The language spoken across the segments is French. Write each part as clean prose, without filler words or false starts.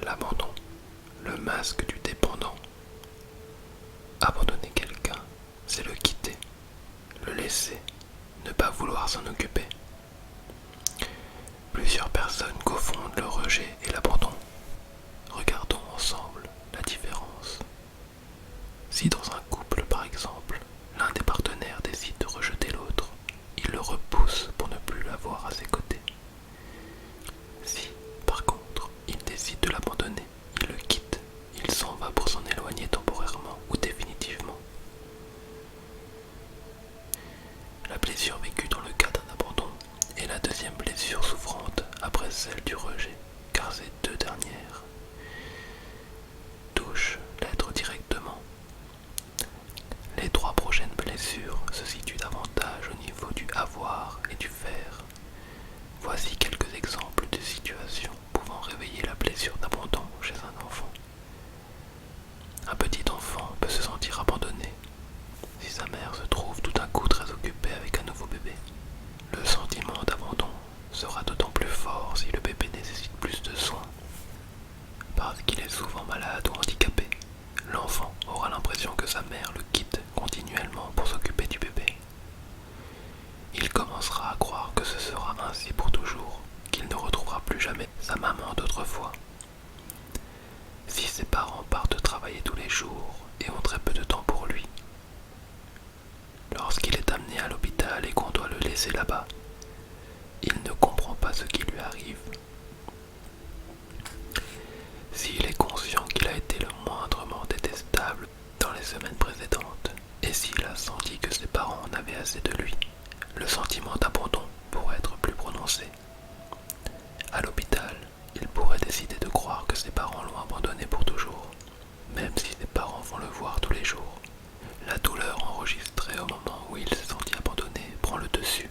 L'abandon, le masque du dépendant. Abandonner quelqu'un, c'est le quitter, le laisser, ne pas vouloir s'en occuper. Plusieurs personnes confondent le rejet et l'abandon. Regardons ensemble la différence. Si dans un couple, par exemple, l'un des partenaires décide de rejeter l'autre, il le repousse pour ne plus l'avoir à ses côtés. Si, par contre, il décide de l'abandonner, il le quitte, il s'en va pour s'en éloigner temporairement ou définitivement. La blessure vécue dans le cas d'un abandon est la deuxième blessure souffrante après celle du rejet, car ces deux dernières touchent l'être directement. Les trois prochaines blessures se situent davantage au niveau du avoir et du faire. Voici quelques exemples de situations pouvant réveiller la blessure d'abandon chez un enfant. Un petit enfant peut se sentir abandonné si sa mère se trouve tout d'un coup très occupée avec un nouveau bébé. Le sentiment d'abandon sera d'autant plus fort si le bébé nécessite plus de soins. Parce qu'il est souvent malade ou handicapé, l'enfant aura l'impression que sa mère le quitte continuellement pour s'occuper du bébé. Il commencera à croire que ce sera ainsi pour toujours, qu'il ne retrouvera plus jamais sa maman d'autrefois. Si ses parents partent travailler tous les jours et ont très peu de temps pour lui, lorsqu'il est amené à l'hôpital et qu'on doit le laisser là-bas, il ne comprend pas ce qui lui arrive. S'il est conscient qu'il a été le moindrement détestable dans les semaines précédentes, et s'il a senti que ses parents en avaient assez de lui, le sentiment d'abandon pourrait être plus prononcé. À l'hôpital, il pourrait décider de croire que ses parents l'ont abandonné pour toujours, même si ses parents vont le voir tous les jours. La douleur enregistrée au moment où il s'est senti abandonné prend le dessus.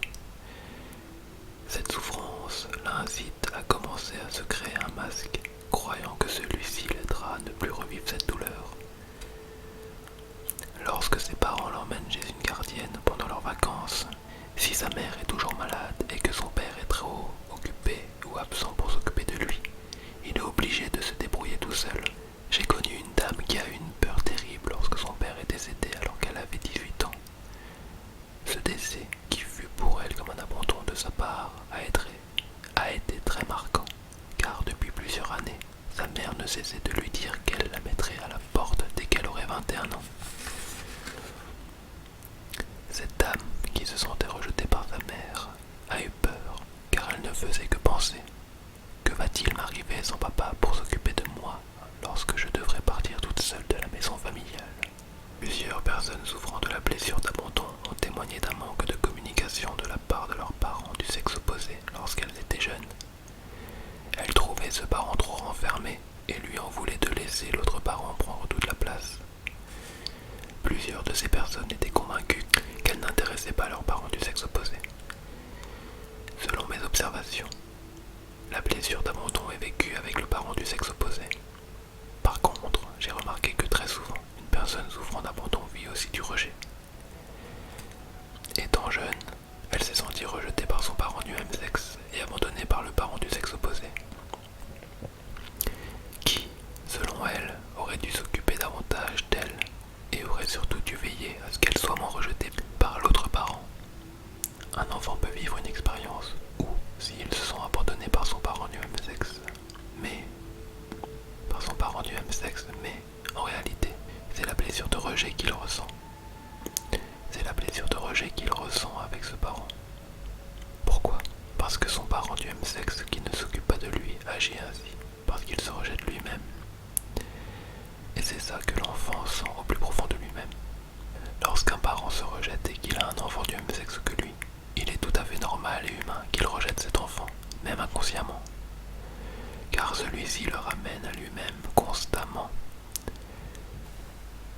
Cette souffrance l'incite à commencer à se créer un masque, croyant que celui-ci l'aidera à ne plus revivre cette douleur. Lorsque ses parents l'emmènent chez une gardienne pendant leurs vacances, si sa mère est toujours malade et que son père est trop occupé ou absent pour s'occuper de lui, il est obligé de se débrouiller tout seul. J'ai connu une dame qui a eu une peur terrible lorsque son père est décédé alors qu'elle avait 18 ans. Ce décès, qui fut pour elle comme un abandon de sa part, a été très marquant, car depuis plusieurs années, sa mère ne cessait de lui dire qu'elle la mettrait à la porte dès qu'elle aurait 21 ans. Cette dame, qui se sentait rejetée par sa mère, a eu peur, car elle ne faisait que penser: que va-t-il m'arriver sans papa pour s'occuper de moi lorsque je devrais partir toute seule de la maison familiale? Plusieurs personnes souffrant de la blessure d'abandon ont témoigné d'un manque de communication de la part de leurs parents du sexe opposé lorsqu'elles étaient jeunes. Elles trouvaient ce parent trop renfermé et lui en voulaient de laisser l'autre parent prendre toute la place. Plusieurs de ces personnes étaient convaincues qu'elles n'intéressaient pas leurs parents du sexe opposé. Selon mes observations, la blessure d'abandon est vécue avec le parent du sexe opposé. Par contre, j'ai remarqué que très souvent, une personne souffrant d'abandon vit aussi du rejet. Étant jeune, elle s'est sentie rejetée par son parent du même sexe et abandonnée par le parent du sexe opposé, qui, selon elle, aurait dû s'occuper davantage d'elle et aurait surtout dû veiller à ce qu'elle soit moins rejetée par l'autre parent. Un enfant peut vivre une expérience où, s'il se sent abandonné par son parent du même sexe, mais en réalité, c'est la blessure de rejet qu'il ressent. C'est la blessure de rejet qu'il ressent avec ce parent. Pourquoi? Parce que son parent du même sexe qui ne s'occupe pas de lui agit ainsi, parce qu'il se rejette lui-même. Et c'est ça que l'enfant sent au plus profond de lui-même. Lorsqu'un parent se rejette et qu'il a un enfant du même sexe que lui, il est tout à fait normal et humain qu'il rejette cet enfant, même inconsciemment. Car celui-ci le ramène à lui-même constamment.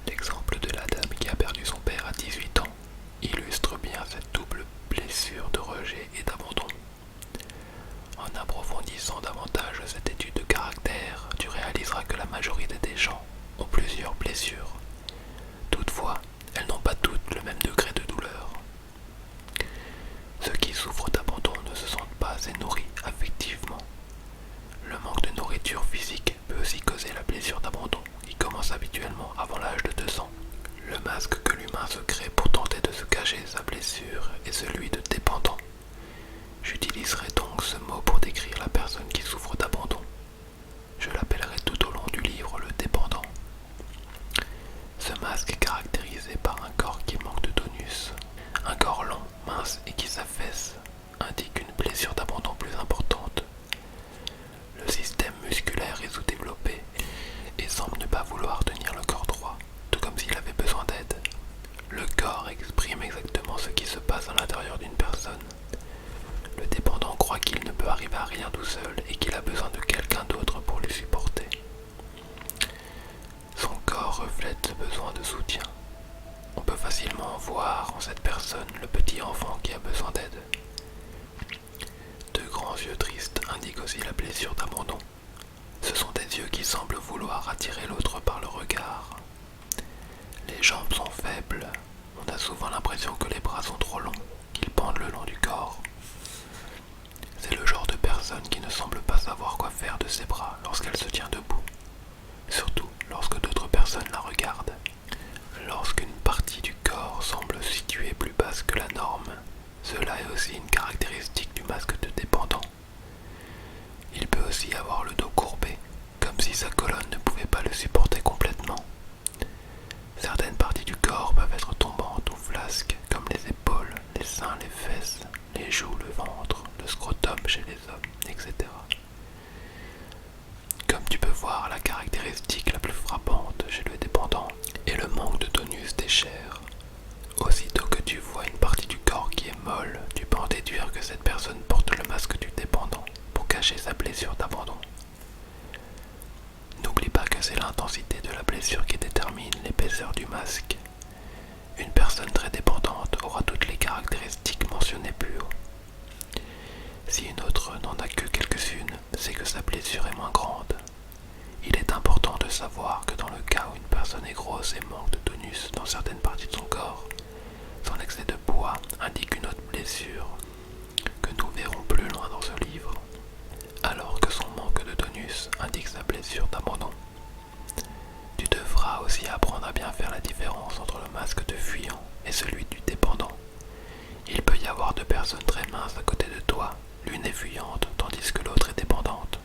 L'exemple de la dame qui a perdu son père à 18 ans illustre bien cette double blessure de rejet et d'abandon. En approfondissant davantage cette étude de caractère, tu réaliseras que la majorité des gens ont plusieurs blessures. Toutefois, elles n'ont pas toutes le même degré de douleur. Ceux qui souffrent d'abandon ne se sentent pas assez nourris affectivement. Le manque de nourriture physique peut aussi causer la blessure d'abandon, qui commence habituellement avant l'âge de 2 ans. Le masque que l'humain se crée pour tenter de se cacher sa blessure est celui de dépendant. J'utiliserai donc ce mot pour décrire la personne qui souffre d'abandon. Je l'appellerai tout au long du livre le dépendant. Ce masque est caractérisé par un corps qui manque de tonus. Un corps long, mince et qui s'affaisse indique une blessure d'abandon plus importante. Le système musculaire est sous-développé et semble ne pas vouloir tenir le corps droit, tout comme s'il avait besoin d'aide. Le corps exprime exactement ce qui se passe à l'intérieur d'une personne. Le dépendant croit qu'il ne peut arriver à rien tout seul et qu'il a besoin de quelqu'un d'autre pour le supporter. Son corps reflète ce besoin de soutien. On peut facilement voir en cette personne le petit enfant qui a besoin d'aide. Deux grands yeux tristes indiquent aussi la blessure d'abandon. Ce sont des yeux qui semblent vouloir attirer l'autre par le regard. Les jambes sont faibles. On a souvent l'impression que les bras sont trop longs, qu'ils pendent le long du corps. C'est le genre de personne qui ne semble pas savoir quoi faire de ses bras lorsqu'elle se tient debout, surtout lorsque d'autres personnes la regardent. Lorsqu'une partie du corps semble située plus basse que la norme, cela est aussi une caractéristique du masque de dépendant. Il peut aussi avoir le dos courbé, comme si sa colonne ne pouvait pas le supporter complètement. Certaines parties du corps peuvent être tombantes ou flasques, comme les épaules, les seins, les fesses, les joues, le ventre, le scrotum chez les hommes, etc. Comme tu peux voir, la caractéristique la plus frappante chez le dépendant est le manque de tonus des chairs. Aussitôt que tu vois une partie du corps qui est molle, tu peux en déduire que cette personne porte le masque du dépendant pour cacher sa blessure d'abandon. N'oublie pas que c'est l'intensité de la blessure qui détermine l'épaisseur du masque. Une personne très dépendante aura toutes les caractéristiques mentionnées plus haut. Si une autre n'en a que quelques-unes, c'est que sa blessure est moins grande. Il est important de savoir que dans le cas où une personne est grosse et manque de tonus dans certaines parties de son corps, son excès de poids indique une autre blessure que nous verrons plus loin dans ce livre, alors que son manque de tonus indique sa blessure d'abandon. Tu devras aussi apprendre à bien faire la différence entre le masque de fuyant et celui du dépendant. Il peut y avoir deux personnes très minces à côté de toi, l'une est fuyante tandis que l'autre est dépendante.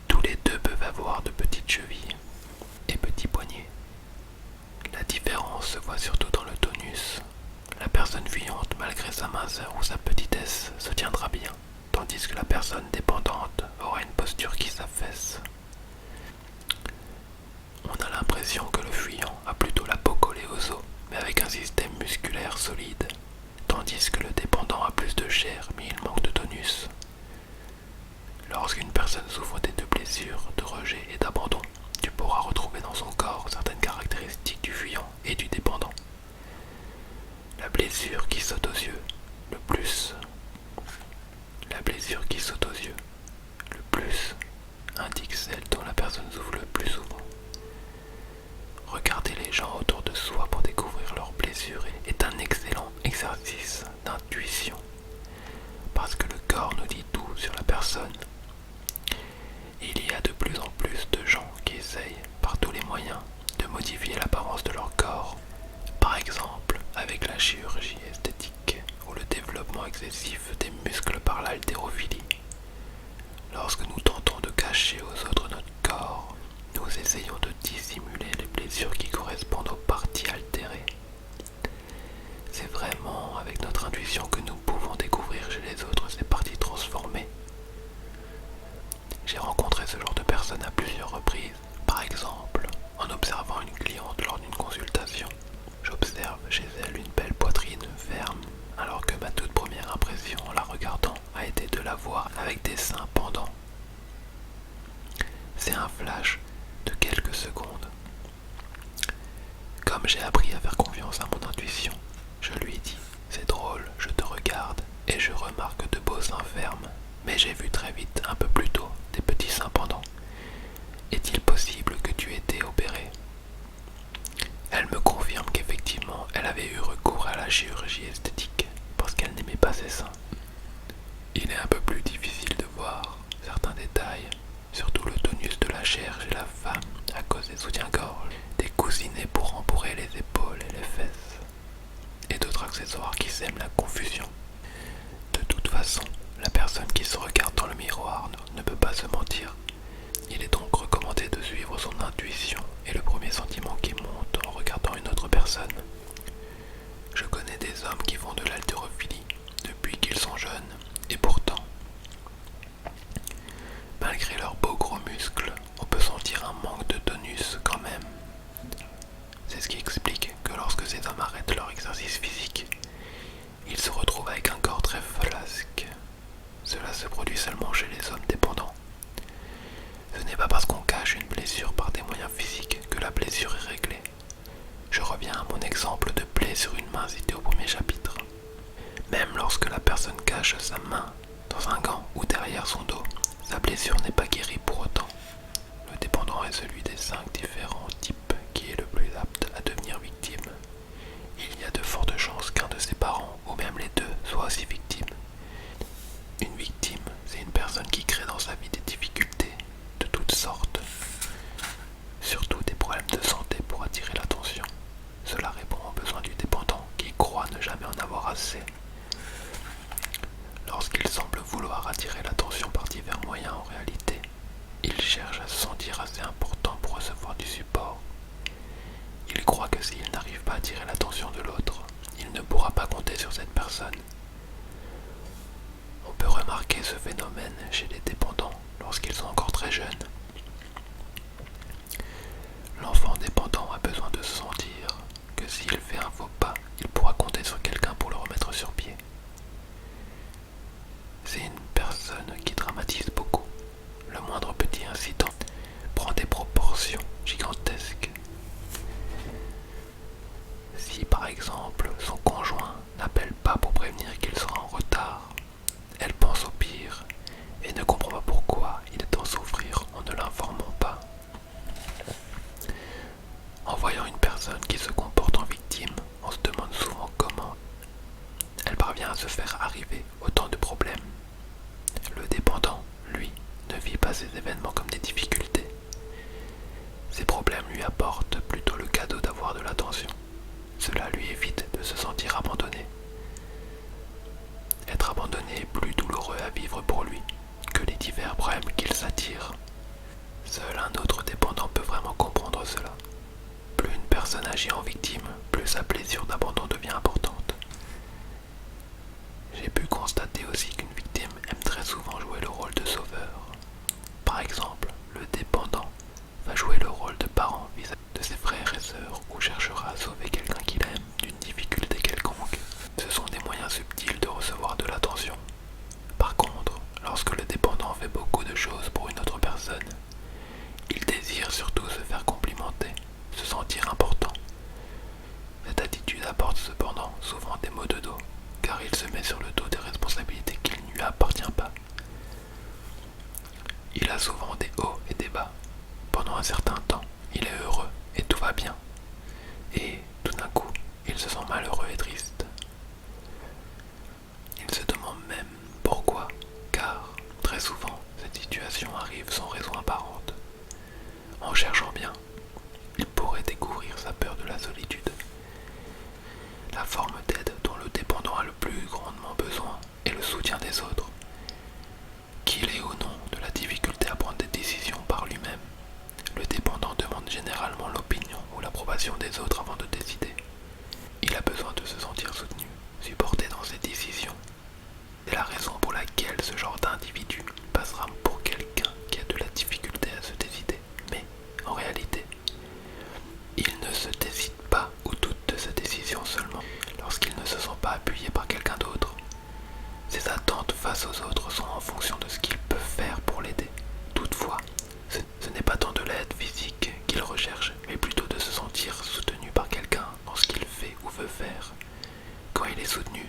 Tous les deux peuvent avoir de petites chevilles et petits poignets. La différence se voit surtout dans le tonus. La personne fuyante, malgré sa minceur ou sa petitesse, se tiendra bien, tandis que la personne dépendante aura une posture qui s'affaisse. On a l'impression que le fuyant a plutôt la peau collée aux os, mais avec un système musculaire solide, tandis que le dépendant a plus de chair, mais il manque de tonus. Lorsqu'une personne souffre des deux blessures, de rejet et d'abandon, tu pourras retrouver dans son corps certaines caractéristiques du fuyant et du dépendant. La blessure qui saute aux yeux, le plus. La blessure qui saute aux yeux, le plus, indique celle dont la personne souffre le plus souvent. Regarder les gens autour de soi pour découvrir leurs blessures est un excellent exercice d'intuition, parce que le corps nous dit tout sur la personne. Il y a de plus en plus de gens qui essayent, par tous les moyens, de modifier l'apparence de leur corps. Par exemple, avec la chirurgie esthétique ou le développement excessif des muscles par l'haltérophilie. Lorsque nous tentons de cacher aux autres notre corps, nous essayons de dissimuler les blessures qui correspondent aux parties altérées. C'est vraiment avec notre intuition que nous pouvons découvrir chez les autres ces parties transformées. J'ai rencontré ce genre de personnes à plusieurs reprises. Par exemple, en observant une cliente lors d'une consultation, j'observe chez elle une belle poitrine ferme, alors que ma toute première impression en la regardant a été de la voir avec des seins pendants. C'est un flash de quelques secondes. Comme j'ai appris à faire confiance à mon intuition, je lui ai dit « C'est drôle, je te regarde et je remarque de beaux seins fermes, mais j'ai vu très vite, un peu plus tôt, des petits seins pendants. Est-il possible que tu aies été opérée ?» Elle me confirme qu'effectivement, elle avait eu recours à la chirurgie esthétique parce qu'elle n'aimait pas ses seins. Il est un peu plus difficile de voir certains détails, surtout le tonus de la chair chez la femme la confusion. De toute façon, la personne qui se regarde dans le miroir ne peut pas se mentir. Il est donc recommandé de suivre son intuition et le premier sentiment qui monte en regardant une autre personne. Je connais des hommes qui font de l'haltérophilie depuis qu'ils sont jeunes, et pourtant, malgré leurs beaux gros muscles, on peut sentir un manque de tonus quand même. C'est ce qui explique que lorsque ces hommes arrêtent leur exercice physique, ils se retrouvent avec un corps très flasque. Cela se produit seulement chez les hommes dépendants. Ce n'est pas parce qu'on cache une blessure par des moyens physiques que la blessure est réglée. Je reviens à mon exemple de plaie sur une main cité au premier chapitre. Même lorsque la personne cache sa main dans un gant ou derrière son dos, sa blessure n'est pas guérie pour autant. Le dépendant est celui des 5 différents types qui est le plus apte à devenir victime. Il y a de fortes chances qu'un de ses parents, ou même les deux, soit aussi victime. Une victime, c'est une personne qui crée dans sa vie des difficultés de toutes sortes, surtout des problèmes de santé pour attirer l'attention. Cela répond aux besoins du dépendant qui croit ne jamais en avoir assez. Lorsqu'il semble vouloir attirer l'attention par divers moyens, en réalité, il cherche à se sentir assez important pour recevoir du support. Il croit que s'il n'arrive pas à attirer l'attention de l'autre, il ne pourra pas compter sur cette personne. On peut remarquer ce phénomène chez les dépendants lorsqu'ils sont encore très jeunes. L'enfant dépendant a besoin de se sentir que s'il fait un faux pas, il pourra compter sur quelqu'un pour le remettre sur pied. C'est une personne qui dramatise beaucoup. Le moindre petit incident prend des proportions gigantesques. Si par exemple son conjoint n'appelle pas pour prévenir qu'il sera en retard, elle pense au pire et ne comprend pas pourquoi il est en souffrir en ne l'informant pas. En voyant une personne qui se comporte en victime, on se demande souvent comment elle parvient à se faire arriver autant de problèmes. Le dépendant, lui, ne vit pas ces événements comme des difficultés. Ces problèmes lui apportent plutôt le cadeau d'avoir de l'attention. Cela lui évite de se sentir abandonné. Être abandonné est plus douloureux à vivre pour lui que les divers problèmes qu'il s'attire. Seul un autre dépendant peut vraiment comprendre cela. Plus une personne agit en victime, plus sa blessure d'abandon devient importante. J'ai pu constater aussi qu'une victime aime très souvent jouer le rôle de sauveur. Par exemple, le dépendant va jouer le rôle de parent vis-à-vis de ses frères et sœurs ou cherchera à sauver quelqu'un qu'il aime d'une difficulté quelconque. Ce sont des moyens subtils de recevoir de l'attention. Par contre, lorsque le dépendant fait beaucoup de choses pour une autre personne, il désire surtout se faire complimenter, se sentir important. Cette attitude apporte cependant souvent des maux de dos, car il se met sur le dos des responsabilités qui ne lui appartiennent pas. Il a souvent des hauts et des bas. Pendant un certain temps, il est heureux et tout va bien. Et tout d'un coup, il se sent malheureux et triste. Il se demande même pourquoi, car très souvent, cette situation arrive sans raison apparente. En cherchant bien, il pourrait découvrir sa peur de la solitude. La forme d'aide dont le dépendant a le plus grandement besoin est le soutien des autres. Qu'il ait ou non de la difficulté à prendre des décisions par lui-même, le dépendant demande généralement l'opinion ou l'approbation des autres avant de décider. Il a besoin de se sentir soutenu, supporté dans ses décisions. C'est la raison pour laquelle ce genre d'individu passera pour quelqu'un qui a de la difficulté à se décider. Mais, en réalité, il ne se décide pas ou doute de sa décision seulement lorsqu'il ne se sent pas appuyé par quelqu'un d'autre. Ses attentes face aux autres sont en fonction de ce qu'il peut faire pour l'aider. Toutefois, ce n'est pas tant de l'aide physique qu'il recherche, mais plutôt de se sentir soutenu par quelqu'un dans ce qu'il fait ou veut faire. Quand il est soutenu,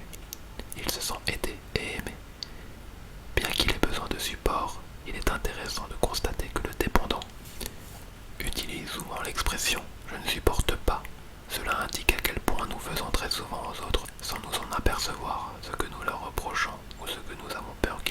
il se sent aidé et aimé. Bien qu'il ait besoin de support, il est intéressant de constater que le dépendant utilise souvent l'expression « je ne supporte pas ». Cela indique à quel point nous faisons très souvent aux autres, sans nous en apercevoir, ce que nous leur reprochons ou ce que nous avons peur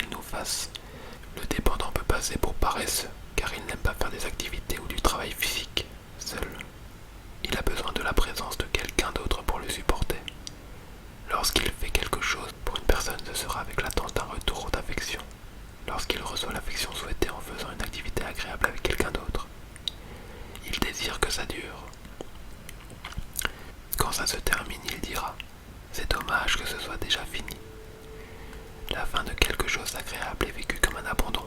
la fin de quelque chose d'agréable est vécue comme un abandon.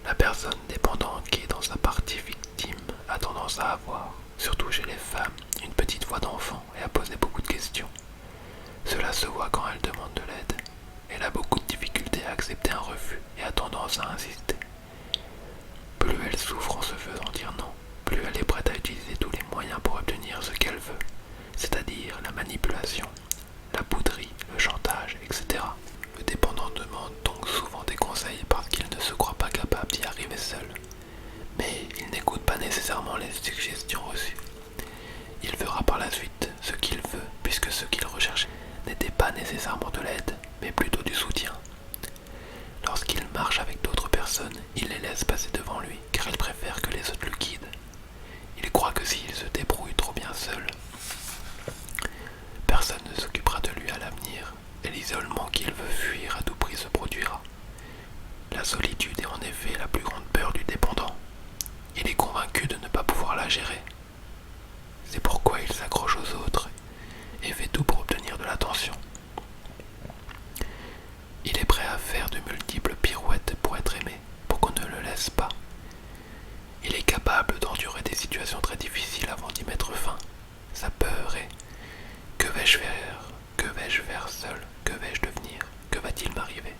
La personne dépendante qui est dans sa partie victime a tendance à avoir, surtout chez les femmes, une petite voix d'enfant et à poser beaucoup de questions. Cela se voit quand elle demande de l'aide. Elle a beaucoup de difficultés à accepter un refus et a tendance à insister. Plus elle souffre en se faisant dire non, plus elle est prête à utiliser tous les moyens pour obtenir ce qu'elle veut, c'est-à-dire la manipulation, la bouderie, le chantage, etc. Le dépendant demande donc souvent des conseils parce qu'il ne se croit pas capable d'y arriver seul. Mais il n'écoute pas nécessairement les suggestions reçues. Il fera par la suite ce qu'il veut puisque ce qu'il recherchait n'était pas nécessairement de l'aide, mais plutôt du soutien. Lorsqu'il marche avec d'autres personnes, il les laisse passer devant lui car il préfère que les autres le guident. Il croit que s'il se débrouille trop bien seul, personne ne s'occupera de lui à l'avenir et l'isolement qu'il veut fuir à tout prix se produira. La solitude est en effet la plus grande peur du dépendant. Il est convaincu de ne pas pouvoir la gérer. C'est pourquoi il s'accroche aux autres et fait tout pour obtenir de l'attention. Il est prêt à faire de multiples pirouettes pour être aimé, pour qu'on ne le laisse pas. Il est capable d'endurer des situations très difficiles avant d'y mettre fin. Sa peur est « que vais-je faire? Que vais-je faire seul? Que vais-je devenir? Que va-t-il m'arriver ?»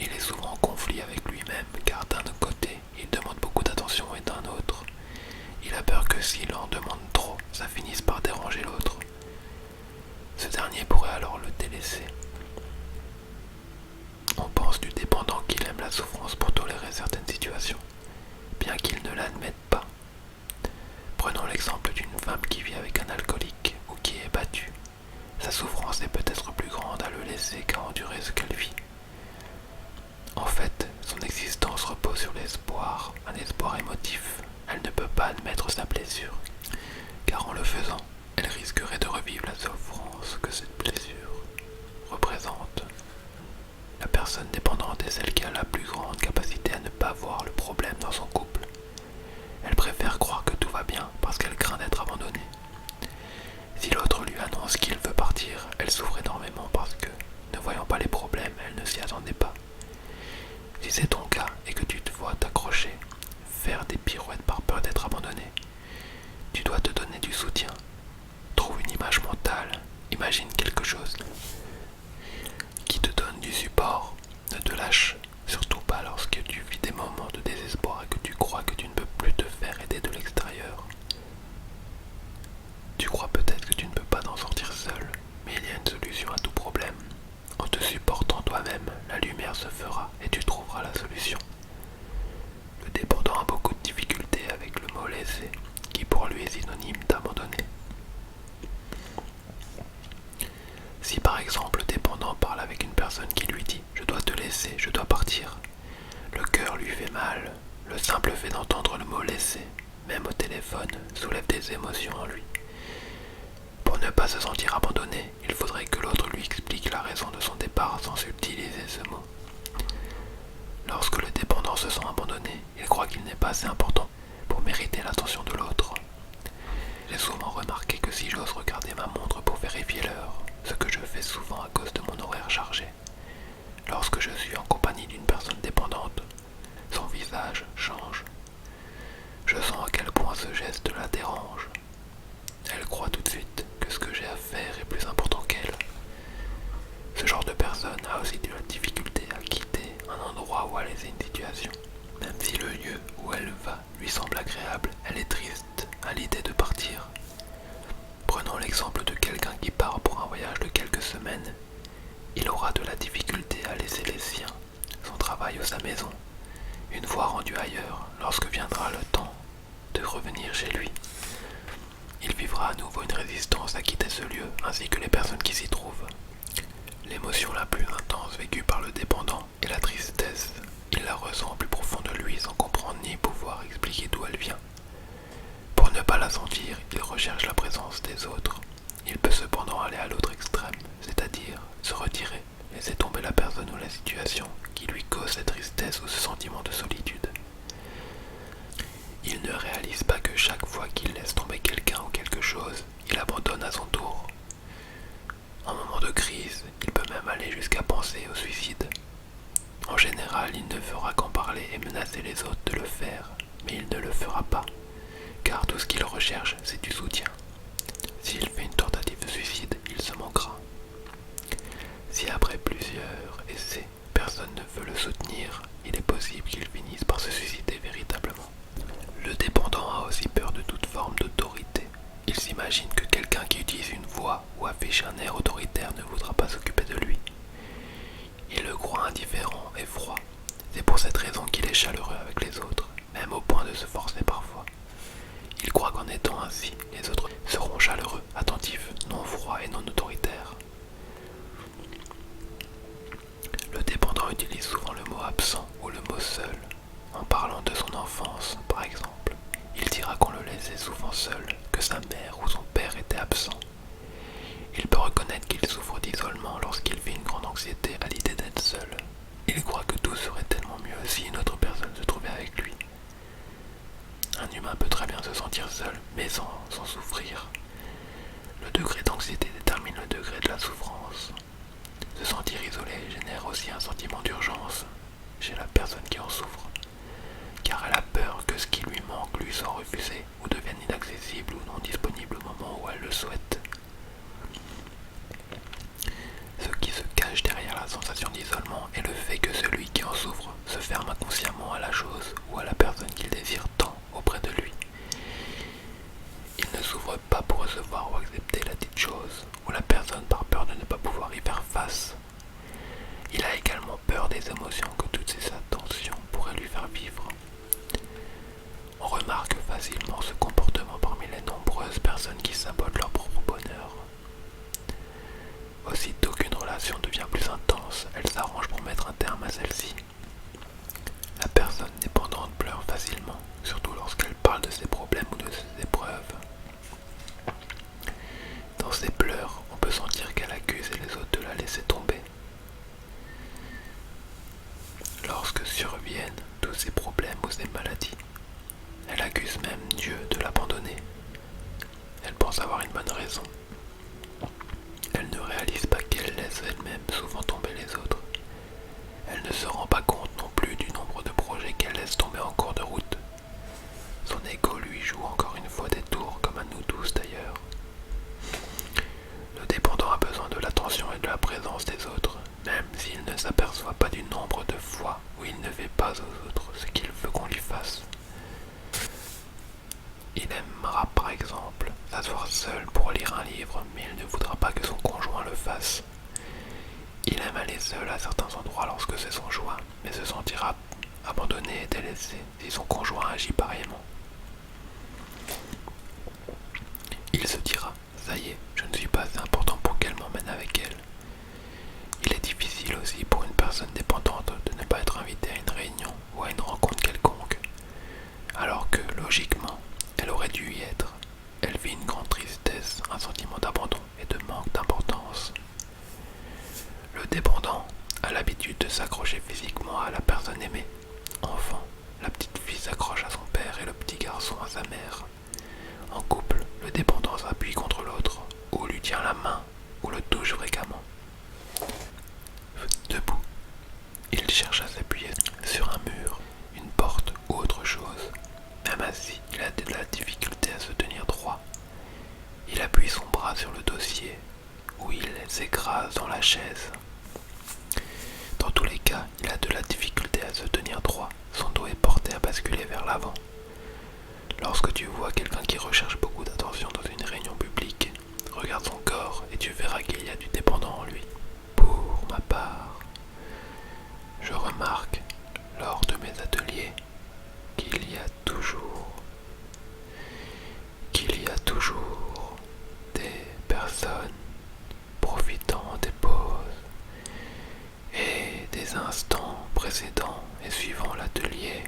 Il est souvent en conflit avec lui-même car d'un côté, il demande beaucoup d'attention et d'un autre, il a peur que s'il en demande trop, ça finisse par déranger l'autre. Ce dernier pourrait alors le délaisser. On pense du dépendant qu'il aime la souffrance pour tolérer certaines situations, bien qu'il ne l'admette pas. Prenons l'exemple d'une femme qui vit avec un alcoolique ou qui est battue. Sa souffrance est peut-être plus grande à le laisser qu'à endurer ce qu'elle vit. En fait, son existence repose sur l'espoir, un espoir émotif. Elle ne peut pas admettre sa blessure, car en le faisant, elle risquerait de revivre la souffrance que cette blessure représente. La personne dépendante est celle qui a la plus grande capacité à ne pas voir le problème dans son couple. Elle préfère croire que tout va bien parce qu'elle craint d'être abandonnée. Si l'autre lui annonce qu'il veut partir, elle souffre énormément parce que, ne voyant pas les problèmes, elle ne s'y attendait pas. Si c'est ton cas et que tu te vois t'accrocher, faire des pirouettes par peur d'être abandonné, tu dois te donner du soutien. Trouve une image mentale, imagine quelque chose qui te donne du support. Ne te lâche surtout pas lorsque tu vis des moments de désespoir et que tu crois que tu ne peux plus te faire aider de l'extérieur. Tu crois peut-être que tu ne peux pas t'en sortir seul, mais il y a une solution à tout problème. En te supportant toi-même, la lumière se fera et tu trouveras la solution. Le dépendant a beaucoup de difficultés avec le mot laisser, qui pour lui est synonyme d'abandonner. Si par exemple le dépendant parle avec une personne qui lui dit « je dois te laisser, je dois partir », le cœur lui fait mal. Le simple fait d'entendre le mot laisser, même au téléphone, soulève des émotions en lui. Pour ne pas se sentir abandonné, il faudrait que l'autre lui explique la raison de son départ sans utiliser ce mot. Lorsque le dépendant se sent abandonné, il croit qu'il n'est pas assez important pour mériter l'attention de l'autre. J'ai souvent remarqué que si j'ose regarder ma montre pour vérifier l'heure, ce que je fais souvent à cause de mon horaire chargé, lorsque je suis en compagnie d'une personne dépendante, son visage change. Je sens à quel point ce geste la dérange. Elle croit tout de suite que ce que j'ai à faire est plus important qu'elle. Ce genre de personne a aussi de la difficulté à quitter un endroit où elle est une situation. Même si le lieu où elle va lui semble agréable, elle est triste à l'idée de partir. Prenons l'exemple de quelqu'un qui part pour un voyage de quelques semaines. Il aura de la difficulté à laisser les siens, son travail ou sa maison, une fois rendu ailleurs, lorsque viendra le temps de revenir chez lui. Il vivra à nouveau une résistance à quitter ce lieu, ainsi que les personnes qui s'y trouvent. L'émotion la plus intense vécue par le dépendant est la tristesse. Il la ressent au plus profond de lui sans comprendre ni pouvoir expliquer d'où elle vient. Pour ne pas la sentir, il recherche la présence des autres. Il peut cependant aller à l'autre extrême, c'est-à-dire se retirer, laisser tomber la personne ou la situation qui lui cause cette tristesse ou ce sentiment de solitude. Il ne réalise pas que chaque fois qu'il laisse tomber quelqu'un ou quelque chose, il abandonne à son tour. En moment de crise, il peut aller jusqu'à penser au suicide. En général, il ne fera qu'en parler et menacer les autres de le faire, mais il ne le fera pas, car tout ce qu'il recherche, c'est du soutien. S'il fait une tentative de suicide, il se manquera. Si après plusieurs essais, personne ne veut le soutenir, il est possible qu'il finisse par se suicider véritablement. Le dépendant a aussi peur de toute forme d'autorité. Il s'imagine que quelqu'un qui utilise une voix ou affiche un air autoritaire ne voudra pas s'occuper de lui. Il le croit indifférent et froid. C'est pour cette raison qu'il est chaleureux avec les autres, même au point de se forcer parfois. Il croit qu'en étant ainsi, les autres seront chaleureux, attentifs, non froids et non autoritaires. Le dépendant utilise souvent le mot absent ou le mot seul. En parlant de son enfance, par exemple, il dira qu'on le laissait souvent seul, que sa mère ou son père étaient absents. Il peut reconnaître qu'il souffre d'isolement lorsqu'il vit une grande anxiété à l'idée d'être seul. Il croit que tout serait tellement mieux si une autre personne se trouvait avec lui. Un humain peut très bien se sentir seul, mais sans souffrir. Le degré d'anxiété détermine le degré de la souffrance. Se sentir isolé génère aussi un sentiment d'urgence chez la personne qui en souffre, car elle a peur que ce qui lui manque lui soit refusé ou devienne inaccessible ou non disponible au moment où elle le souhaite. Ce qui se cache derrière la sensation d'isolement est le fait que celui qui en souffre se ferme inconsciemment à la chose ou à la personne qu'il désire tant auprès de lui. Il ne s'ouvre pas pour recevoir ou accepter la dite chose, ou la personne par peur de ne pas pouvoir y faire face. Il a également peur des émotions que toutes ces attentions pourraient lui faire vivre. On remarque facilement ce comportement parmi les nombreuses personnes qui sabotent leur propre bonheur. Aussitôt qu'une relation devient plus intense, elle s'arrange pour mettre un terme à celle-ci. La personne dépendante pleure facilement, surtout lorsqu'elle parle de ses problèmes ou de ses épreuves. Dans ses pleurs, on peut sentir qu'elle accuse les autres de la laisser tomber. Lorsque surviennent tous ces problèmes ou ces maladies, elle accuse même Dieu de l'abandonner. Elle pense avoir une bonne raison. Elle ne réalise pas qu'elle laisse elle-même souvent tomber les autres. Elle ne se rend pas compte non plus du nombre de projets qu'elle laisse tomber en cours de route. Son ego lui joue encore une fois des tours, comme à nous tous d'ailleurs. Le dépendant a besoin de l'attention et de la présence des autres, même s'il ne s'aperçoit pas du nombre de fois où il ne fait pas aux autres ce qu'il veut qu'on lui fasse. Il aimera par exemple s'asseoir seul pour lire un livre, mais il ne voudra pas que son conjoint le fasse. Il aime aller seul à certains endroits lorsque c'est son choix, mais se sentira abandonné et délaissé si son conjoint agit pareillement. Il se dira « ça y est, je ne suis pas assez important pour qu'elle m'emmène avec elle ». Il est difficile aussi pour une personne dépendante de ne pas être invitée à une réunion ou à une rencontre quelconque, alors que, logiquement, elle aurait dû y être. Elle vit une grande tristesse, un sentiment d'abandon et de manque d'importance. Le dépendant a l'habitude de s'accrocher physiquement à la personne aimée. Enfant, la petite fille s'accroche à son père et le petit garçon à sa mère. En couple, le dépendant s'appuie contre l'autre, ou lui tient la main, ou le touche fréquemment. Debout, il cherche à s'appuyer sur un mur, une porte ou autre chose. Même assis, il a de la difficulté à se tenir droit. Il appuie son bras sur le dossier, ou il s'écrase dans la chaise. Dans tous les cas, il a de la difficulté à se tenir droit, son dos est porté à basculer vers l'avant. Lorsque tu vois quelqu'un qui recherche beaucoup d'attention dans une réunion publique, regarde son corps et tu verras qu'il y a du dépendant en lui. Pour ma part, je remarque lors de mes ateliers qu'il y a toujours des personnes profitant des pauses et des instants précédents et suivant l'atelier